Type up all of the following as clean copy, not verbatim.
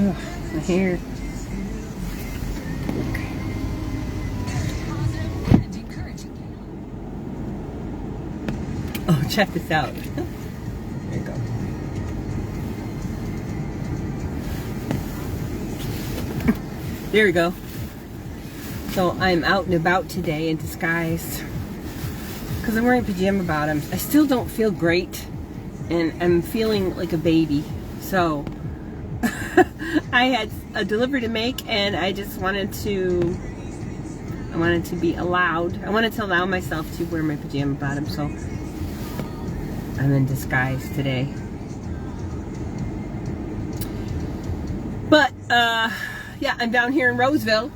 Oh, my hair. Oh, check this out. There you go. There we go. So I'm out and about today in disguise because I'm wearing pajama bottoms. I still don't feel great and I'm feeling like a baby. So I had a delivery to make and I just wanted to be allowed. I wanted to allow myself to wear my pajama bottoms. So I'm in disguise today. But yeah, I'm down here in Roseville,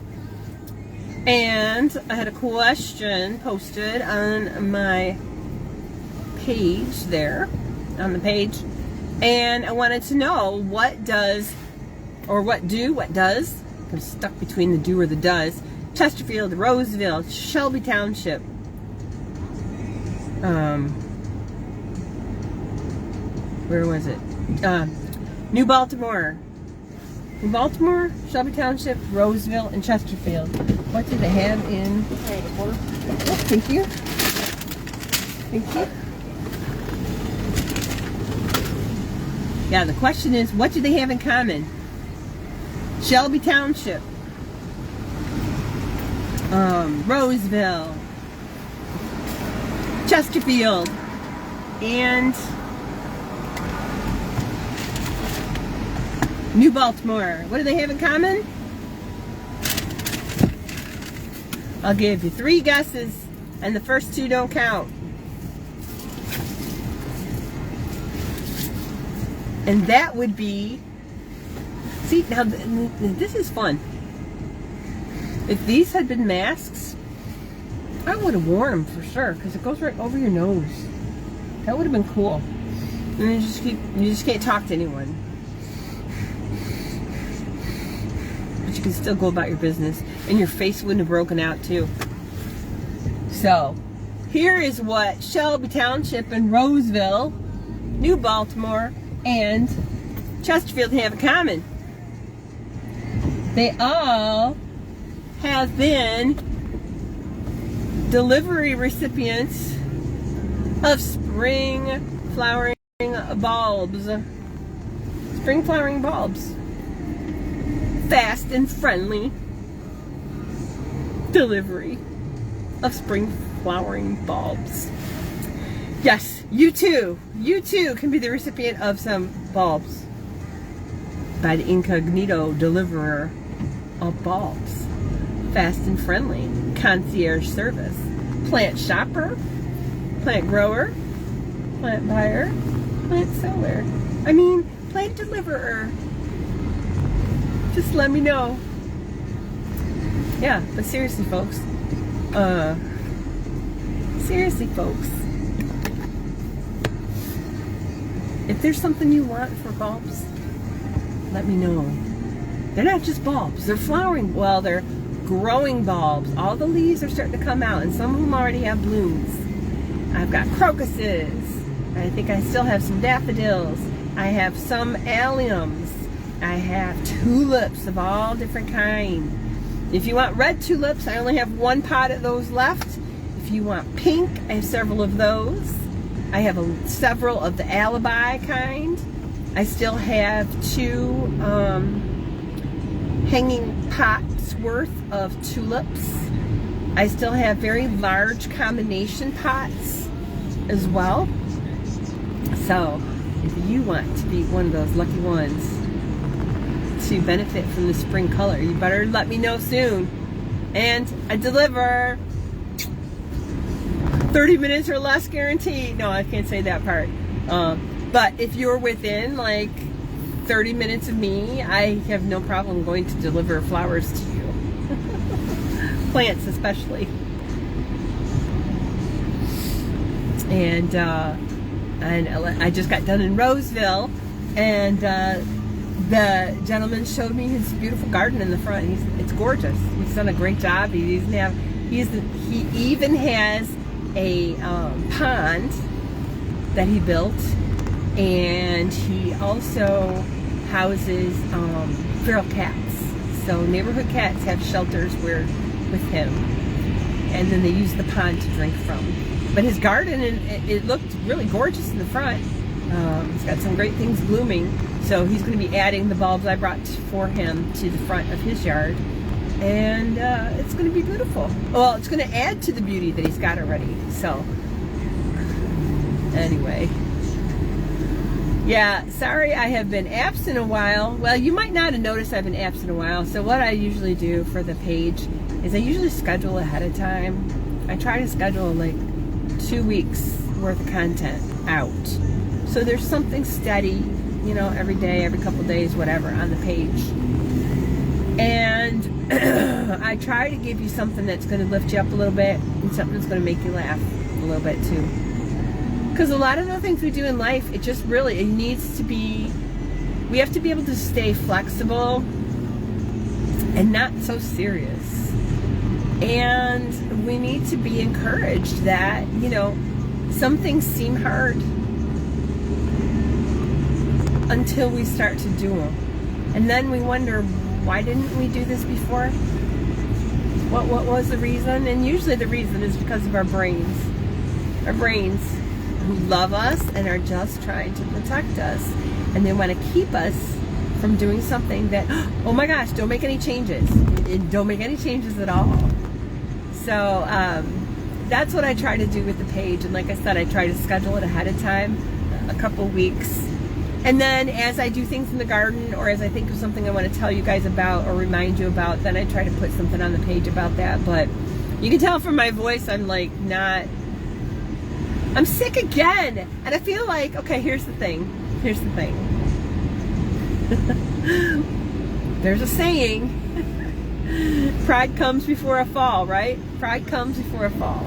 and I had a question posted on my page there, on the page, and I wanted to know what does, I'm stuck between the do or the does, Chesterfield, Roseville, Shelby Township, where was it? New Baltimore, Shelby Township, Roseville, and Chesterfield. What do they have in? Oh, thank you. Thank you. Yeah, the question is, what do they have in common? Shelby Township, Roseville, Chesterfield, and New Baltimore. What do they have in common? I'll give you 3 guesses, and the first 2 don't count. And that would be, see, now this is fun. If these had been masks, I would have worn them for sure, because it goes right over your nose. That would have been cool. And you just can't talk to anyone. You can still go about your business, and your face wouldn't have broken out too. So here is what Shelby Township and Roseville, New Baltimore, and Chesterfield have in common. They all have been delivery recipients of spring flowering bulbs. Spring flowering bulbs. Fast and friendly delivery of spring flowering bulbs. Yes, you too can be the recipient of some bulbs by the incognito deliverer of bulbs. Fast and friendly concierge service. Plant shopper, plant grower, plant buyer, plant seller. I mean, plant deliverer. Just let me know. Yeah, but seriously, folks. If there's something you want for bulbs, let me know. They're not just bulbs. They're flowering. Well, they're growing bulbs. All the leaves are starting to come out, and some of them already have blooms. I've got crocuses. I think I still have some daffodils. I have some alliums. I have tulips of all different kinds. If you want red tulips, I only have 1 pot of those left. If you want pink, I have several of those. I have several of the alibi kind. I still have 2 hanging pots worth of tulips. I still have very large combination pots as well. So if you want to be one of those lucky ones to benefit from the spring color, you better let me know soon. And I deliver 30 minutes or less guaranteed. No, I can't say that part. But if you're within like 30 minutes of me, I have no problem going to deliver flowers to you. Plants especially. And I just got done in Roseville, and the gentleman showed me his beautiful garden in the front. It's gorgeous. He's done a great job. He even has a pond that he built, and he also houses feral cats. So neighborhood cats have shelters with him, and then they use the pond to drink from. But his garden, it looked really gorgeous in the front. He's got some great things blooming. So he's going to be adding the bulbs I brought for him to the front of his yard. And it's going to be beautiful. Well, it's going to add to the beauty that he's got already. So, anyway. Yeah, sorry I have been absent a while. Well, you might not have noticed I've been absent a while. So what I usually do for the page is I usually schedule ahead of time. I try to schedule like 2 weeks worth of content out. So there's something steady, you know, every day, every couple days, whatever, on the page. And I try to give you something that's going to lift you up a little bit and something that's going to make you laugh a little bit too. Because a lot of the things we do in life, it just really, it needs to be, we have to be able to stay flexible and not so serious. And we need to be encouraged that, you know, some things seem hard until we start to do them. And then we wonder, why didn't we do this before? What was the reason? And usually the reason is because of our brains. Our brains who love us and are just trying to protect us. And they want to keep us from doing something that, oh my gosh, don't make any changes. Don't make any changes at all. So that's what I try to do with the page. And like I said, I try to schedule it ahead of time, a couple weeks. And then as I do things in the garden, or as I think of something I want to tell you guys about or remind you about, then I try to put something on the page about that. But you can tell from my voice, I'm like not, I'm sick again. And I feel like, okay, here's the thing. Here's the thing. There's a saying, pride comes before a fall, right? Pride comes before a fall.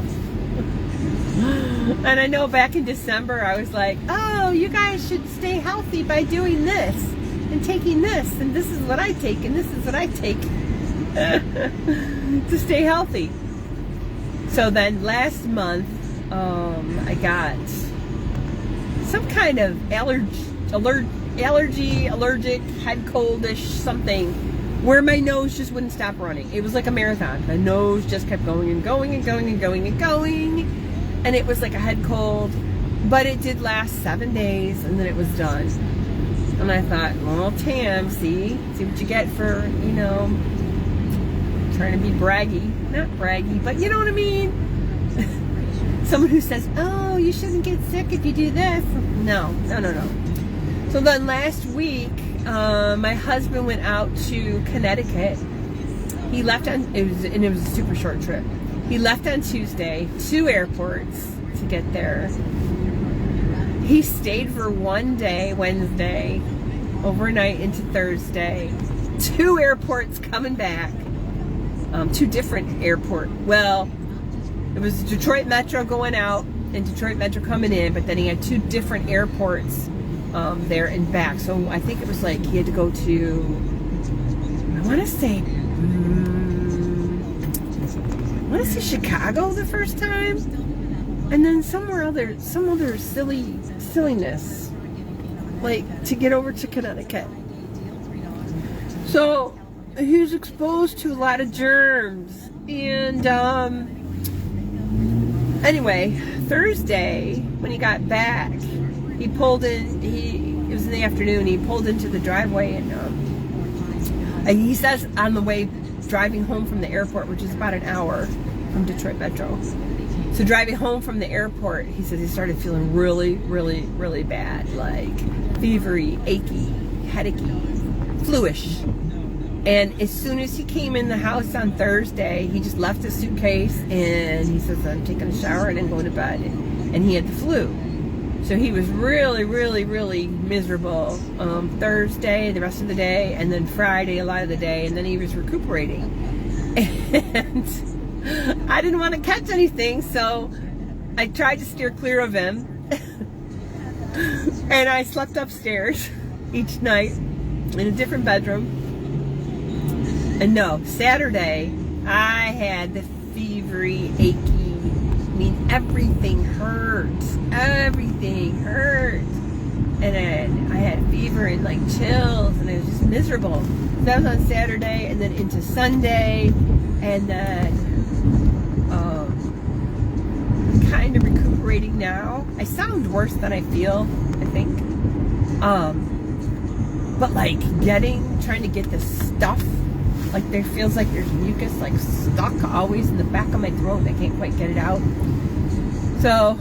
And I know back in December I was like, oh, you guys should stay healthy by doing this and taking this, and this is what I take and this is what I take to stay healthy. So then last month I got some kind of allergic, head coldish something where my nose just wouldn't stop running. It was like a marathon. My nose just kept going and going and going and going and going. And it was like a head cold, but it did last 7 days, and then it was done. And I thought, well, Tam, see what you get for, you know, trying to be braggy. Not braggy, but you know what I mean? Someone who says, oh, you shouldn't get sick if you do this. No. So then last week, my husband went out to Connecticut. He left on, it was a super short trip. He left on Tuesday, 2 airports to get there. He stayed for 1 day, Wednesday, overnight into Thursday. 2 airports coming back. 2 different airports. Well, it was Detroit Metro going out and Detroit Metro coming in, but then he had 2 different airports there and back. So I think it was like he had to go to, I want to say Chicago the first time, and then some other silliness, like to get over to Connecticut. So he was exposed to a lot of germs, and anyway, Thursday when he got back, he pulled in. It was in the afternoon. He pulled into the driveway, and he says on the way driving home from the airport, which is about an hour from Detroit Metro. So driving home from the airport, he says he started feeling really, really, really bad, like fevery, achy, headachy, fluish. And as soon as he came in the house on Thursday, he just left his suitcase and he says, I'm taking a shower and then going to bed. And he had the flu. So he was really, really, really miserable Thursday, the rest of the day, and then Friday, a lot of the day, and then he was recuperating. And I didn't want to catch anything, so I tried to steer clear of him. And I slept upstairs each night in a different bedroom. And no, Saturday, I had the fevery, achy, I mean, everything hurt. Everything hurt. and I had fever and like chills, and it was just miserable. So that was on Saturday, and then into Sunday, and then kind of recuperating now. I sound worse than I feel, I think. But like trying to get this stuff, like there feels like there's mucus like stuck always in the back of my throat. I can't quite get it out. So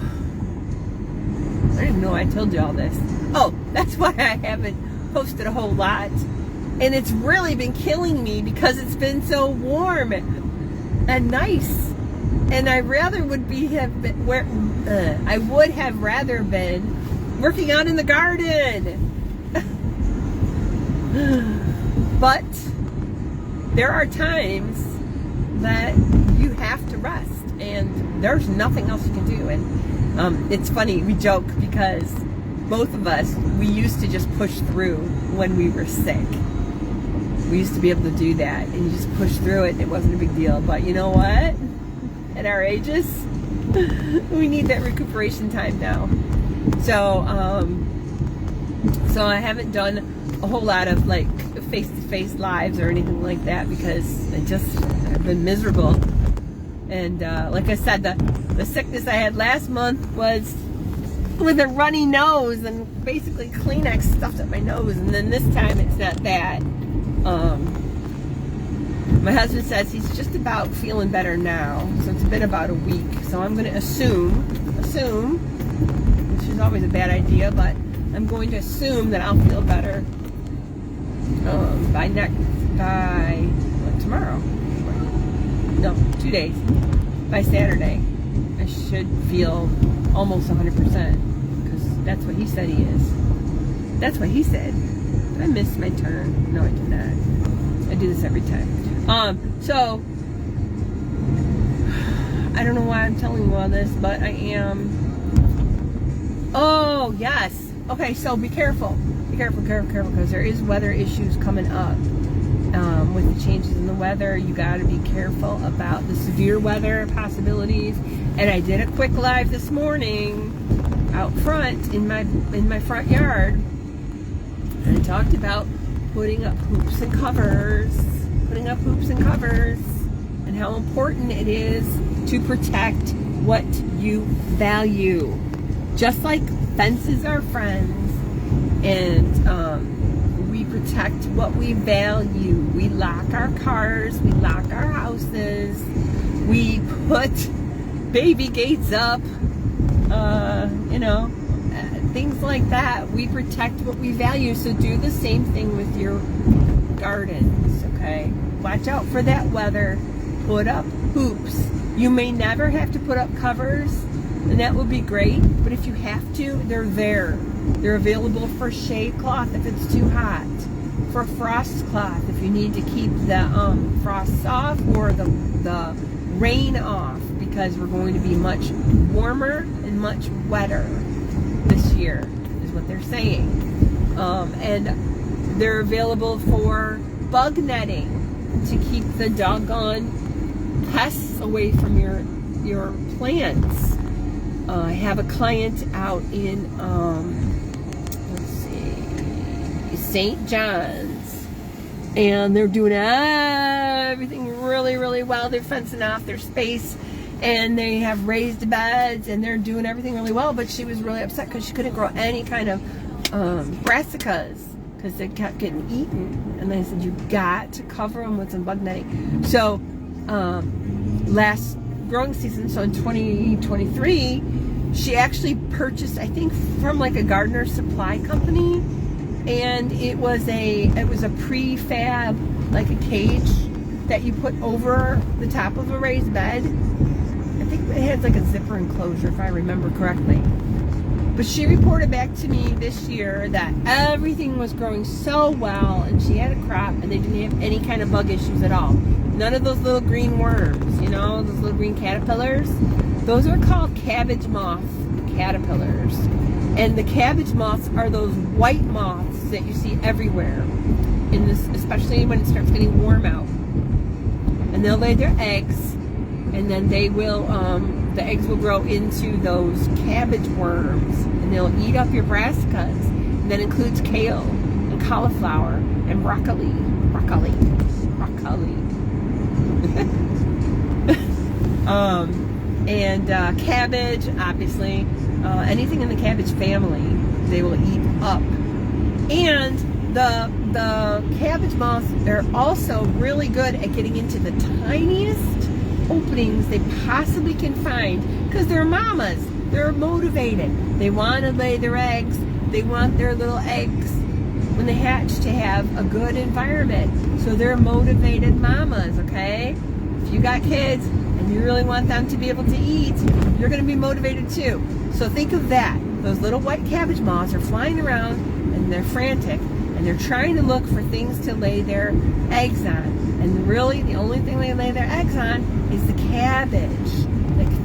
I don't even know why I told you all this. Oh, that's why I haven't posted a whole lot. And it's really been killing me because it's been so warm and nice. And I rather would I would have rather been working out in the garden. But there are times that you have to rest, and there's nothing else you can do. And it's funny, we joke because both of us, we used to just push through when we were sick. We used to be able to do that, and you just push through it, and it wasn't a big deal. But you know what? At our ages, we need that recuperation time now. So I haven't done a whole lot of like face-to-face lives or anything like that because I've been miserable. And like I said, the sickness I had last month was with a runny nose and basically Kleenex stuffed up my nose. And then this time it's not that. My husband says he's just about feeling better now, so it's been about a week. So I'm going to assume, which is always a bad idea, but I'm going to assume that I'll feel better by tomorrow. No, 2 days. By Saturday, I should feel almost 100% because that's what he said he is. That's what he said. Did I miss my turn? No, I did not. I do this every time. So I don't know why I'm telling you all this, but I am. Oh, yes. Okay, so be careful. Be careful, because there is weather issues coming up. With the changes in the weather, you got to be careful about the severe weather possibilities. And I did a quick live this morning out front in my front yard, and I talked about putting up hoops and covers, and how important it is to protect what you value. Just like fences are friends, and we protect what we value. We lock our cars, we lock our houses, we put baby gates up, things like that. We protect what we value, so do the same thing with your gardens, okay? Watch out for that weather. Put up hoops. You may never have to put up covers, and that would be great, but if you have to, they're there. They're available for shade cloth if it's too hot, for frost cloth if you need to keep the frosts off or the rain off, because we're going to be much warmer and much wetter this year, is what they're saying. And they're available for bug netting to keep the doggone pests away from your plants. I have a client out in St. John's, and they're doing everything really, really well. They're fencing off their space, and they have raised beds, and they're doing everything really well. But she was really upset because she couldn't grow any kind of brassicas because they kept getting eaten. And they said, you got to cover them with some bug netting. So last growing season, so in 2023, she actually purchased, I think, from like a gardener supply company, and it was a prefab, like a cage that you put over the top of a raised bed. I think it had like a zipper enclosure, if I remember correctly. But she reported back to me this year that everything was growing so well, and she had a crop, and they didn't have any kind of bug issues at all. None of those little green worms, those little green caterpillars. Those are called cabbage moth caterpillars. And the cabbage moths are those white moths that you see everywhere, especially when it starts getting warm out. And they'll lay their eggs, and then they will, the eggs will grow into those cabbage worms, and they'll eat up your brassicas. that includes kale and cauliflower and broccoli. And cabbage, obviously. Anything in the cabbage family, they will eat up. And the cabbage moths, they're also really good at getting into the tiniest openings they possibly can find, because they're mamas. They're motivated. They want to lay their eggs. They want their little eggs when they hatch to have a good environment. So they're motivated mamas, okay? If you got kids and you really want them to be able to eat, you're going to be motivated too. So think of that. Those little white cabbage moths are flying around and they're frantic and they're trying to look for things to lay their eggs on. And really, the only thing they lay their eggs on is the cabbage,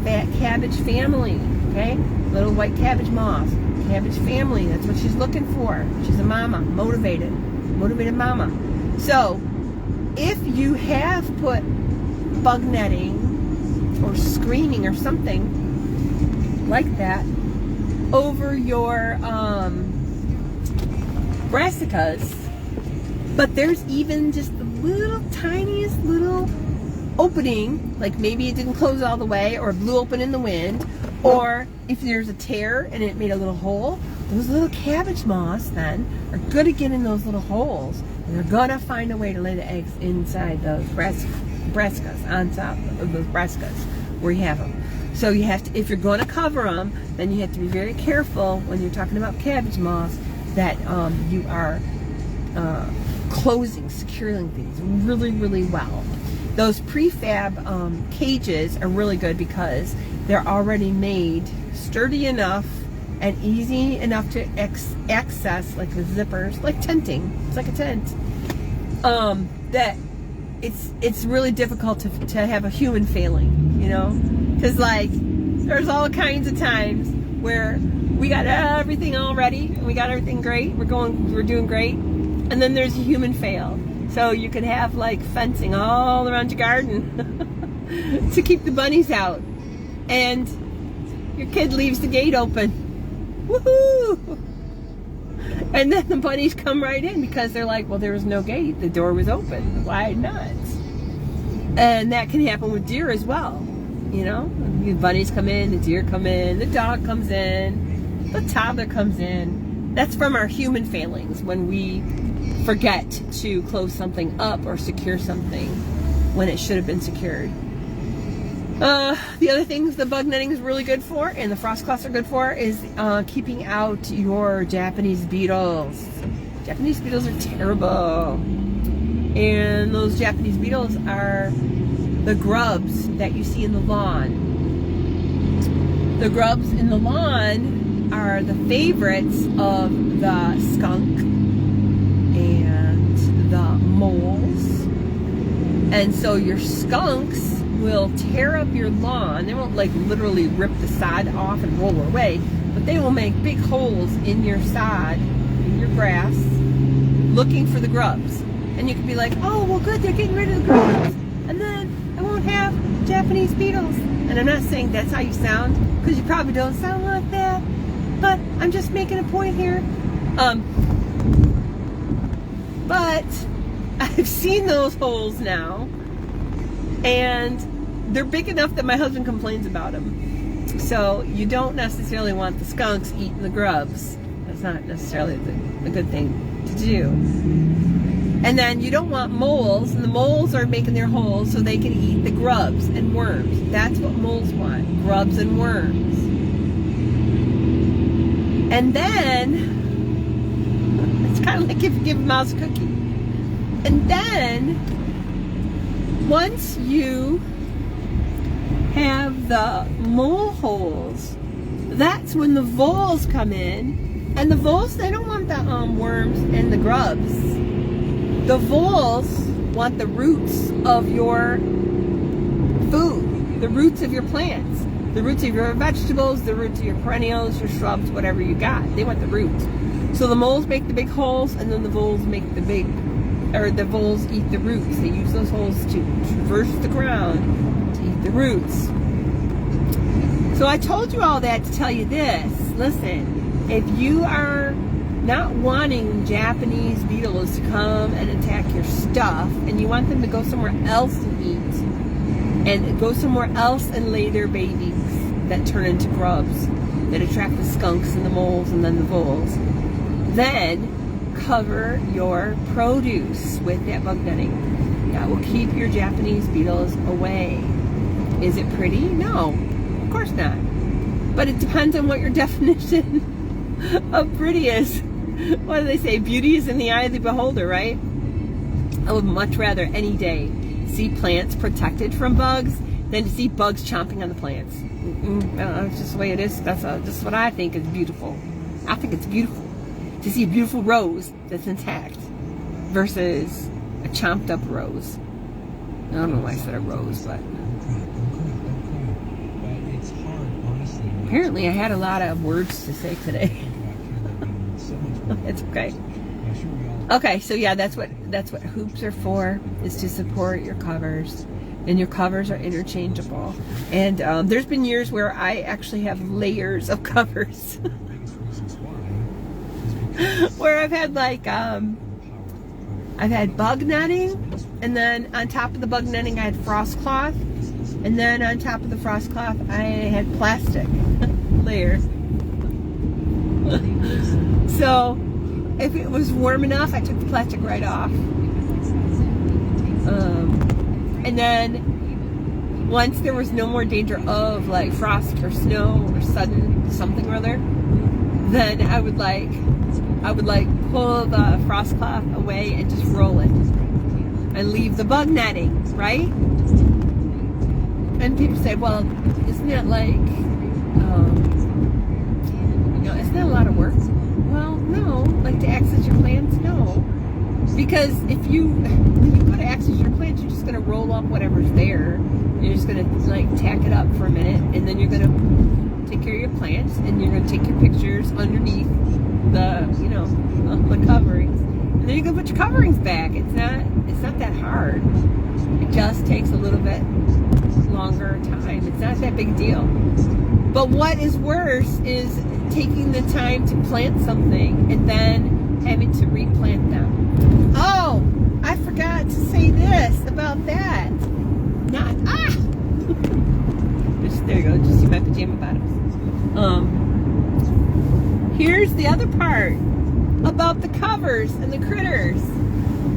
the cabbage family, okay? Little white cabbage moth, cabbage family, that's what she's looking for. She's a mama, motivated mama. So, if you have put bug netting or screening or something like that over your brassicas, but there's even just the little tiniest little opening, like maybe it didn't close all the way or blew open in the wind, or if there's a tear and it made a little hole, those little cabbage moths then are good at getting those little holes, and they're gonna find a way to lay the eggs inside those brassicas, on top of those brassicas where you have them. So you have to, if you're going to cover them, then you have to be very careful when you're talking about cabbage moths that you are closing, securing things really, really well. Those prefab cages are really good because they're already made sturdy enough and easy enough to access, like the zippers, like tenting. It's like a tent. That it's really difficult to have a human failing, you know, because like there's all kinds of times where we got everything all ready and we got everything great. We're doing great, and then there's a human fail. So you could have like fencing all around your garden to keep the bunnies out, and your kid leaves the gate open. Woohoo! And then the bunnies come right in because they're like, well, there was no gate. The door was open. Why not? And that can happen with deer as well. You know, the bunnies come in, the deer come in, the dog comes in, the toddler comes in. That's from our human failings when we forget to close something up or secure something when it should have been secured. The other things the bug netting is really good for, and the frost cloths are good for, is keeping out your Japanese beetles. Japanese beetles are terrible. And those Japanese beetles are the grubs that you see in the lawn. The grubs in the lawn are the favorites of the skunk and the moles. And so your skunks will tear up your lawn. They won't like literally rip the sod off and roll away, but they will make big holes in your sod, in your grass, looking for the grubs. And you could be like, oh, well good, they're getting rid of the grubs, and then I won't have Japanese beetles. And I'm not saying that's how you sound, because you probably don't sound like that, but I'm just making a point here. But I've seen those holes now, and they're big enough that my husband complains about them. So you don't necessarily want the skunks eating the grubs. That's not necessarily a good thing to do. And then you don't want moles, and the moles are making their holes so they can eat the grubs and worms. That's what moles want, grubs and worms. And then, it's kind of like if you give a mouse a cookie. And then, once you have the mole holes, that's when the voles come in. And the voles, they don't want the worms and the grubs. The voles want the roots of your food, the roots of your plants, the roots of your vegetables, the roots of your perennials, your shrubs, whatever you got. They want the roots. So the moles make the big holes, and then the voles make the voles eat the roots. They use those holes to traverse the ground to eat the roots. So I told you all that to tell you this. Listen, if you are not wanting Japanese beetles to come and attack your stuff, and you want them to go somewhere else and eat, and go somewhere else and lay their babies that turn into grubs, that attract the skunks and the moles and then the voles, then cover your produce with that bug netting. That will keep your Japanese beetles away. Is it pretty? No, of course not. But it depends on what your definition of pretty is. What do they say? Beauty is in the eye of the beholder, right? I would much rather any day see plants protected from bugs than to see bugs chomping on the plants. It's just the way it is. That's what I think is beautiful. I think it's beautiful to see a beautiful rose that's intact versus a chomped up rose. I don't know why I said a rose, but apparently I had a lot of words to say today. It's okay. Okay, so yeah, that's what hoops are for, is to support your covers. And your covers are interchangeable. And there's been years where I actually have layers of covers. Where I've had like, I've had bug netting, and then on top of the bug netting I had frost cloth, and then on top of the frost cloth I had plastic layers. So if it was warm enough, I took the plastic right off. And then once there was no more danger of like frost or snow or sudden something or other, then I would like pull the frost cloth away and just roll it and leave the bug netting, right? And people say, well, isn't that like, isn't that a lot of work? Well, no. Like to access your plants, no. Because when you go to access your plants, you're just going to roll up whatever's there. You're just going to like tack it up for a minute, and then you're going to take care of your plants, and you're going to take your pictures underneath the, the coverings, and then you're going to put your coverings back. It's not that hard. It just takes a little bit longer time. It's not that big a deal. But what is worse is taking the time to plant something and then having to replant them. Oh, I forgot to say this about that. There you go. Did you see my pajama bottoms? Here's the other part about the covers and the critters.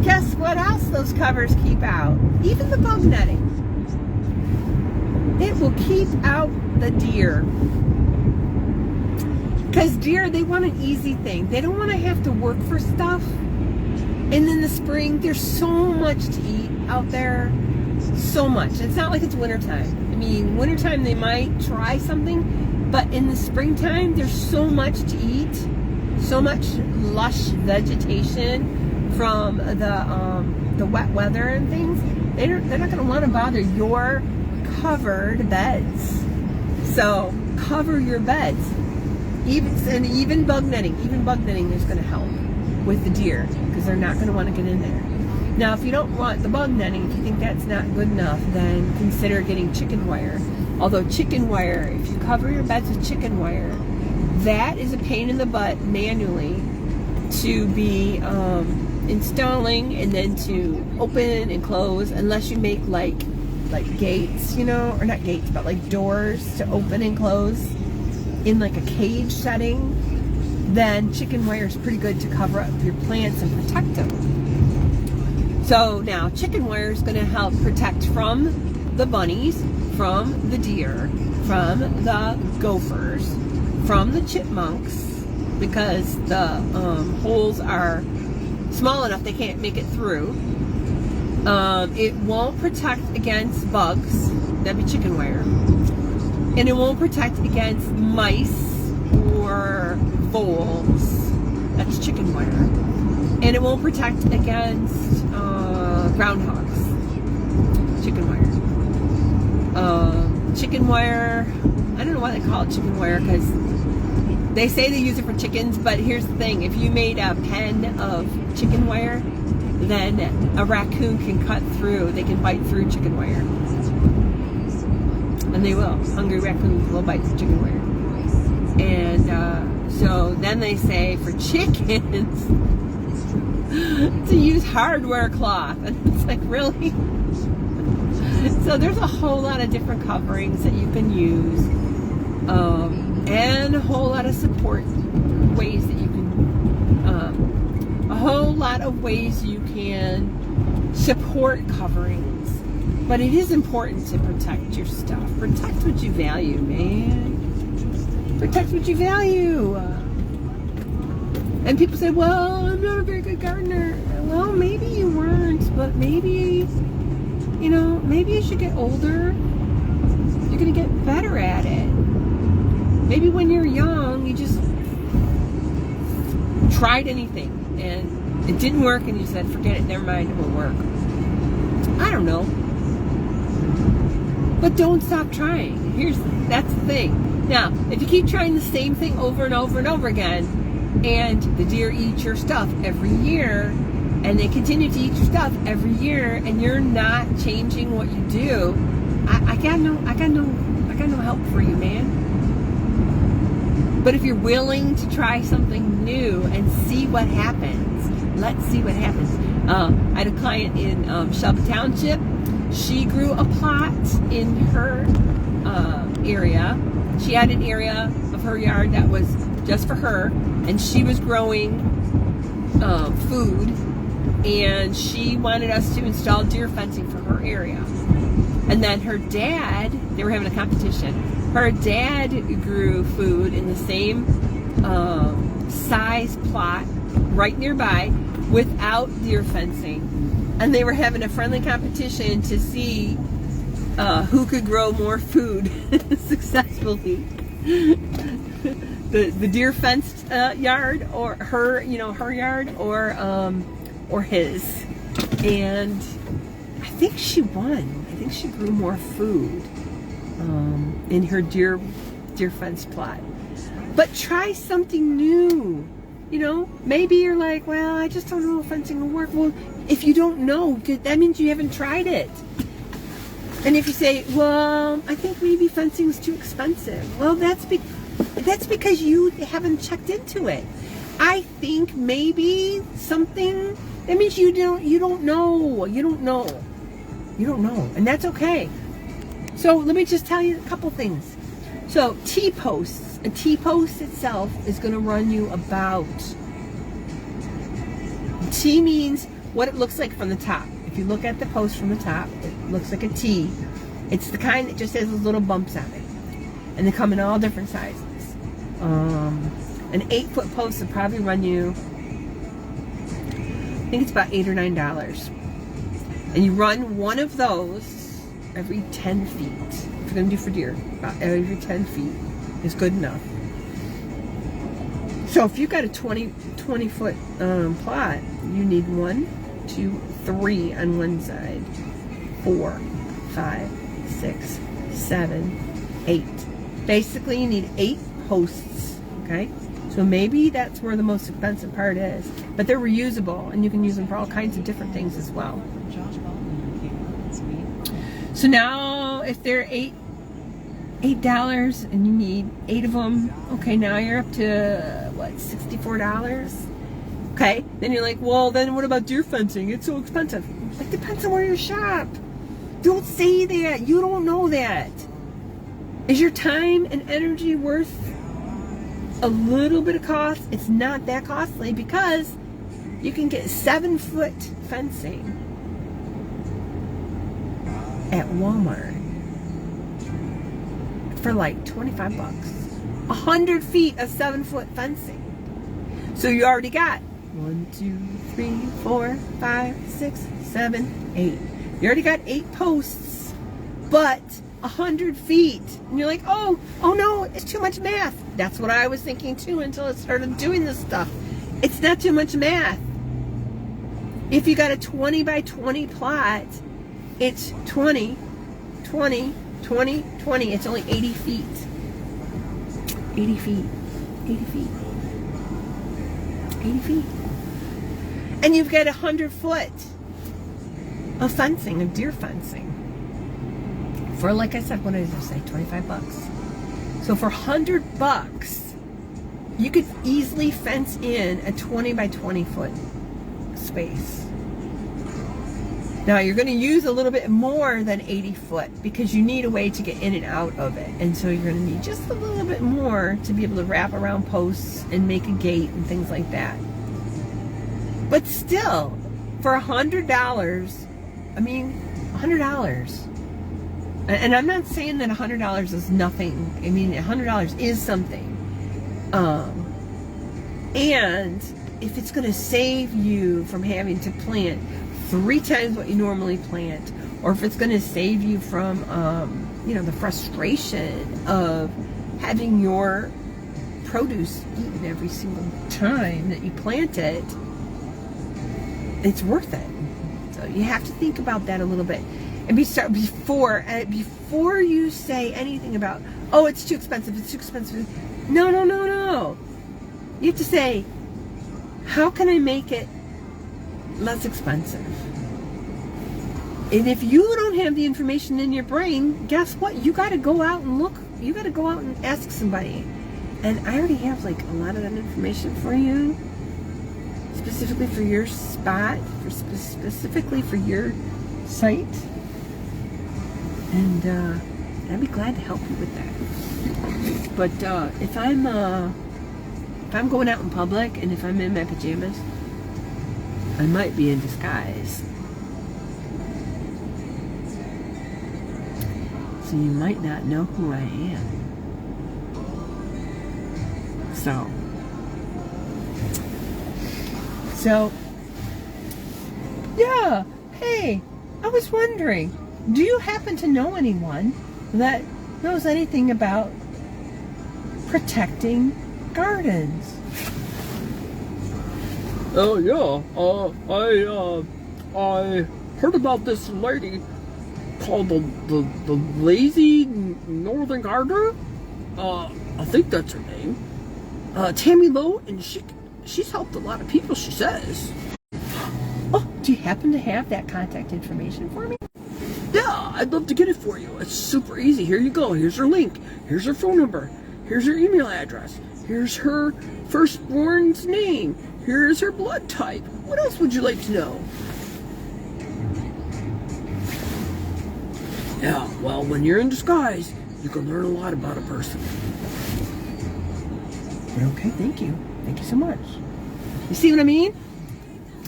Guess what else those covers keep out? Even the bug netting. It will keep out the deer. Because deer, they want an easy thing. They don't want to have to work for stuff. And in the spring, there's so much to eat out there. So much. It's not like it's wintertime. I mean, wintertime they might try something, but in the springtime, there's so much to eat. So much lush vegetation from the wet weather and things. They're not going to want to bother your covered beds. So cover your beds. Even bug netting. Even bug netting is going to help with the deer, because they're not going to want to get in there. Now, if you don't want the bug netting, if you think that's not good enough, then consider getting chicken wire. Although chicken wire, if you cover your beds with chicken wire, that is a pain in the butt manually to be installing and then to open and close, unless you make like gates, or not gates, but like doors to open and close in like a cage setting. Then chicken wire is pretty good to cover up your plants and protect them. So now chicken wire is going to help protect from the bunnies, from the deer, from the gophers, from the chipmunks, because the holes are small enough they can't make it through. It won't protect against bugs, that'd be chicken wire. And it won't protect against mice or voles, that's chicken wire. And it won't protect against groundhogs, chicken wire. Chicken wire, I don't know why they call it chicken wire, because they say they use it for chickens, but here's the thing, if you made a pen of chicken wire, then a raccoon can cut through, they can bite through chicken wire. And they will. Hungry raccoons will bite the chicken wire. And So then they say for chickens to use hardware cloth. And it's like, really? So there's a whole lot of different coverings that you can use, and a whole lot of support ways that you can, a whole lot of ways you can support coverings. But it is important to protect your stuff. Protect what you value, man. Protect what you value. And people say, well, I'm not a very good gardener. Well, maybe you weren't, but maybe, you know, maybe as you get older, you're going to get better at it. Maybe when you're young, you just tried anything and it didn't work and you said, forget it, never mind, it won't work. I don't know. But don't stop trying. That's the thing. Now, if you keep trying the same thing over and over and over again, and the deer eat your stuff every year, and they continue to eat your stuff every year, and you're not changing what you do, I got no help for you, man. But if you're willing to try something new and see what happens, let's see what happens. I had a client in Shelby Township. She grew a plot in her area. She had an area of her yard that was just for her, and she was growing food, and she wanted us to install deer fencing for her area. And then her dad, they were having a competition. Her dad grew food in the same size plot right nearby without deer fencing. And they were having a friendly competition to see who could grow more food successfully. The deer fenced yard, or her yard, or his. And I think she won. I think she grew more food in her deer fence plot. But try something new. You know, maybe you're like, well, I just don't know if fencing will work. Well, if you don't know, that means you haven't tried it. And if you say, well, I think maybe fencing is too expensive. Well, that's because you haven't checked into it. I think maybe something, that means you don't know. And that's okay. So let me just tell you a couple things. So T-posts, a T-post itself is going to run you about, T means what it looks like from the top. If you look at the post from the top, it looks like a T. It's the kind that just has those little bumps on it. And they come in all different sizes. An 8-foot post would probably run you, I think it's about $8 or $9. And you run one of those every 10 feet. If you're going to do for deer, about every 10 feet is good enough. So if you've got a 20-foot plot, you need 1, 2, 3 on one side, 4, 5, 6, 7, 8. Basically, you need 8 posts, okay? So maybe that's where the most expensive part is. But they're reusable, and you can use them for all kinds of different things as well. So now, if they're $8 and you need 8 of them, okay, now you're up to, what, $64? Okay, then you're like, well, then what about deer fencing? It's so expensive. It depends on where you shop. Don't say that. You don't know that. Is your time and energy worth a little bit of cost? It's not that costly because you can get 7-foot fencing at Walmart for like $25. 100 feet of 7-foot fencing. So you already got 1, 2, 3, 4, 5, 6, 7, 8. You already got 8 posts, but 100 feet. And you're like, oh no, it's too much math. That's what I was thinking too until I started doing this stuff. It's not too much math. If you got a 20 by 20 plot, it's 20, 20, 20, 20. It's only 80 feet. 80 feet. 80 feet. 80 feet. And you've got 100 foot of fencing, of deer fencing. For, like I said, what did I say? $25. So for $100, you could easily fence in a 20 by 20 foot space. Now you're going to use a little bit more than 80 foot because you need a way to get in and out of it. And so you're going to need just a little bit more to be able to wrap around posts and make a gate and things like that. But still, for $100, I mean, $100. And I'm not saying that $100 is nothing. I mean, $100 is something. And if it's going to save you from having to plant 3 times what you normally plant, or if it's going to save you from, the frustration of having your produce eaten every single time that you plant it, it's worth it. So you have to think about that a little bit. And before you say anything about, oh, it's too expensive, it's too expensive. No. You have to say, how can I make it less expensive? And if you don't have the information in your brain, guess what? You got to go out and look. You got to go out and ask somebody. And I already have like a lot of that information for you, specifically for your spot, specifically for your site. And I'd be glad to help you with that. But if I'm going out in public and if I'm in my pajamas, I might be in disguise. So you might not know who I am. So yeah, hey, I was wondering, do you happen to know anyone that knows anything about protecting gardens? Oh yeah, I heard about this lady called the Lazy Northern Gardener. I think that's her name. Tammy Lowe, and she's helped a lot of people, she says. Oh, do you happen to have that contact information for me? Yeah, I'd love to get it for you. It's super easy. Here you go. Here's her link. Here's her phone number. Here's her email address. Here's her firstborn's name. Here's her blood type. What else would you like to know? Yeah, well, when you're in disguise, you can learn a lot about a person. Okay, thank you. Thank you so much. You see what I mean?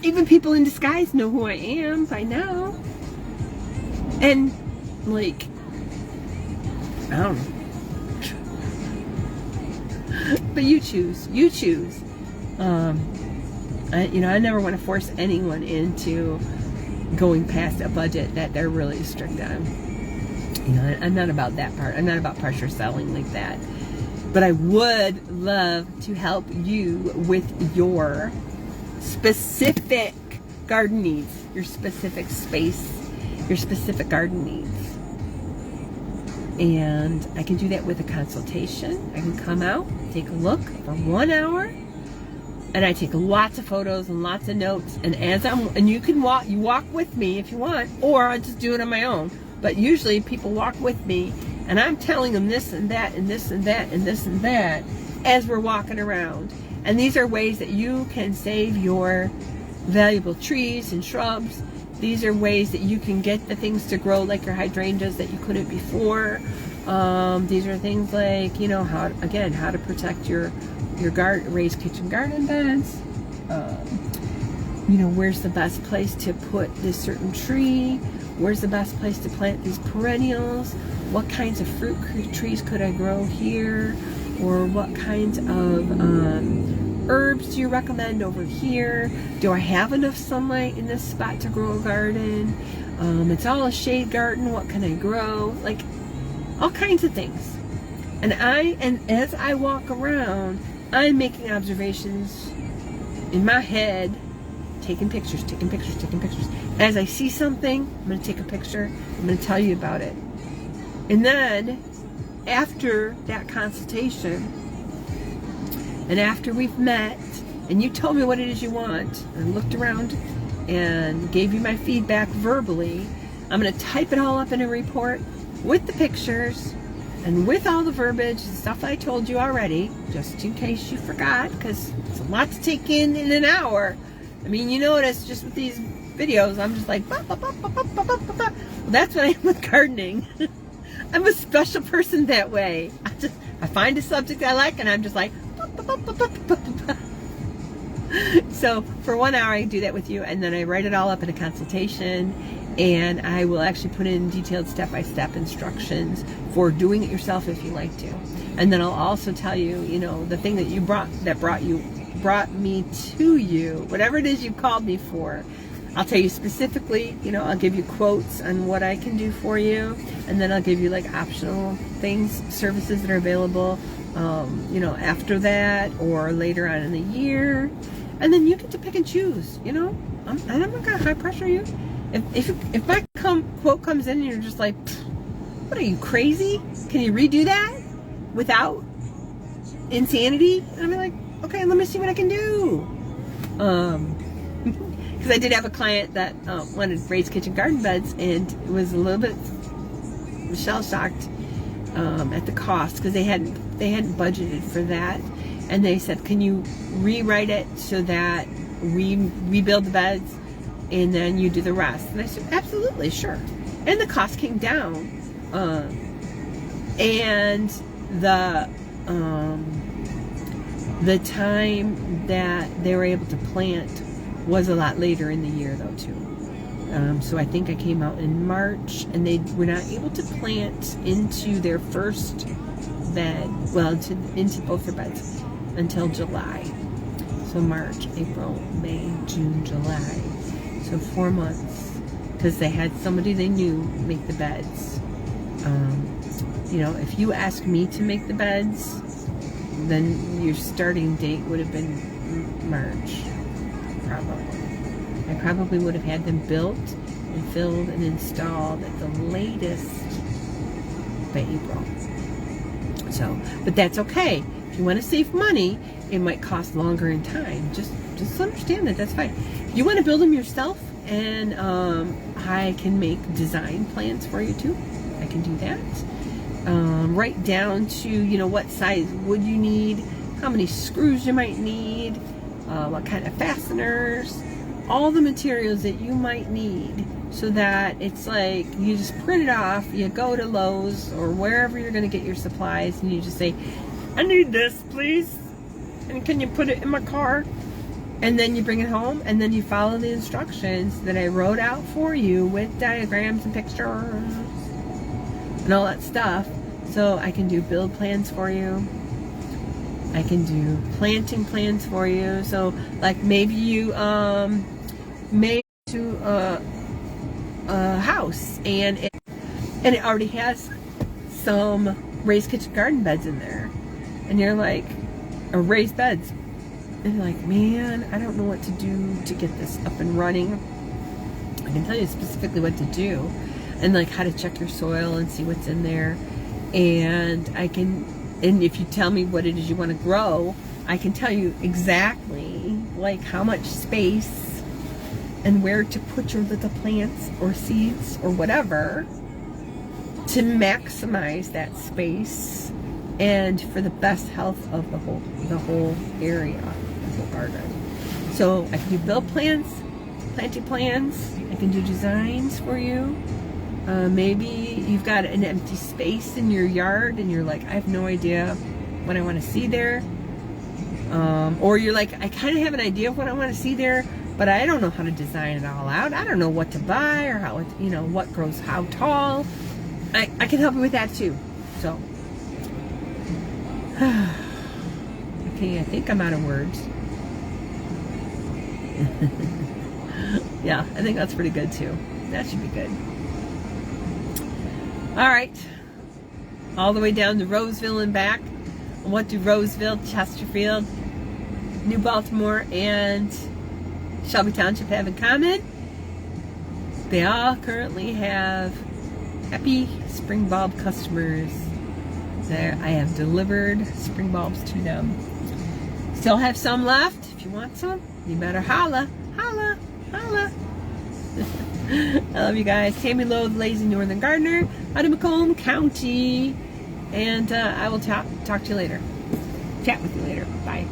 Even people in disguise know who I am by now. And, like, I don't know. But you choose. You choose. I never want to force anyone into going past a budget that they're really strict on. I'm not about that part. I'm not about pressure selling like that. But I would love to help you with your specific garden needs, your specific space, your specific garden needs. And I can do that with a consultation. I can come out, take a look for 1 hour, and I take lots of photos and lots of notes. And you can walk with me if you want, or I just do it on my own. But usually people walk with me, and I'm telling them this and that and this and that and this and that as we're walking around. And these are ways that you can save your valuable trees and shrubs. These are ways that you can get the things to grow, like your hydrangeas that you couldn't before. These are things like, how to protect your raised kitchen garden beds. Where's the best place to put this certain tree? Where's the best place to plant these perennials? What kinds of fruit trees could I grow here? Or what kinds of herbs do you recommend over here? Do I have enough sunlight in this spot to grow a garden? It's all a shade garden. What can I grow? Like, all kinds of things. And as I walk around, I'm making observations in my head, taking pictures. As I see something, I'm going to take a picture. I'm going to tell you about it. And then, after that consultation, and after we've met, and you told me what it is you want, and looked around and gave you my feedback verbally, I'm going to type it all up in a report with the pictures, And with all the verbiage and stuff I told you already, just in case you forgot, because it's a lot to take in an hour. I mean, you notice just with these videos, I'm just like, bah, bah, bah, bah, bah, bah, bah, bah. Well, that's what I am with gardening. I'm a special person that way. I find a subject I like, and I'm just like, bah, bah, bah, bah, bah, bah, bah. So for 1 hour I do that with you, and then I write it all up in a consultation, and I will actually put in detailed step-by-step instructions for doing it yourself if you like to. And then I'll also tell you, you know, the thing that you brought me to you, whatever it is you called me for. I'll tell you specifically, you know, I'll give you quotes on what I can do for you, and then I'll give you like optional things, services that are available, you know, after that or later on in the year. And then you get to pick and choose, you know. I'm not gonna high pressure you. If my quote comes in and you're just like, what are you, crazy? Can you redo that without insanity? And I'll be like, okay, let me see what I can do. Because I did have a client that wanted raised kitchen garden beds, and it was a little bit shell-shocked at the cost, because they hadn't budgeted for that. And they said, can you rewrite it so that we rebuild the beds and then you do the rest? And I said, absolutely, sure. And the cost came down. And the time that they were able to plant was a lot later in the year, though, too. So I think I came out in March, and they were not able to plant into their first bed, well, into both their beds, until July. So March, April, May, June, July. So 4 months, because they had somebody they knew make the beds. You know, if you asked me to make the beds, then your starting date would have been March, probably. I probably would have had them built and filled and installed at the latest by April. So, but that's okay. If you want to save money, it might cost longer in time. Just understand that. That's fine. If you want to build them yourself, and I can make design plans for you too. I can do that. Right down to, you know, what size wood you need, how many screws you might need, what kind of fasteners, all the materials that you might need, so that it's like you just print it off, you go to Lowe's or wherever you're going to get your supplies, and you just say, I need this, please, and can you put it in my car? And then you bring it home, and then you follow the instructions that I wrote out for you with diagrams and pictures and all that stuff. So I can do build plans for you. I can do planting plans for you. So like maybe you made to a house, and it already has some raised kitchen garden beds in there, and you're like, or raised beds, and you're like, man, I don't know what to do to get this up and running. I can tell you specifically what to do, and like how to check your soil and see what's in there. And and if you tell me what it is you want to grow, I can tell you exactly like how much space and where to put your little plants or seeds or whatever to maximize that space and for the best health of the whole area, the whole garden. So I can do build plans, planting plans. I can do designs for you. Maybe you've got an empty space in your yard and you're like, I have no idea what I want to see there. Or you're like, I kind of have an idea of what I want to see there, but I don't know how to design it all out. I don't know what to buy or how, you know, what grows how tall. I can help you with that too. So, okay, I think I'm out of words. Yeah, I think that's pretty good too. That should be good. All right, all the way down to Roseville and back. What do Roseville, Chesterfield, New Baltimore, and Shelby Township have in common? They all currently have happy spring bulb customers. There, I have delivered spring bulbs to them. Still have some left. If you want some, you better holla, holla, holla. I love you guys. Tammy Lowe, the Lazy Northern Gardener, out of Macomb County. And I will talk to you later. Chat with you later. Bye.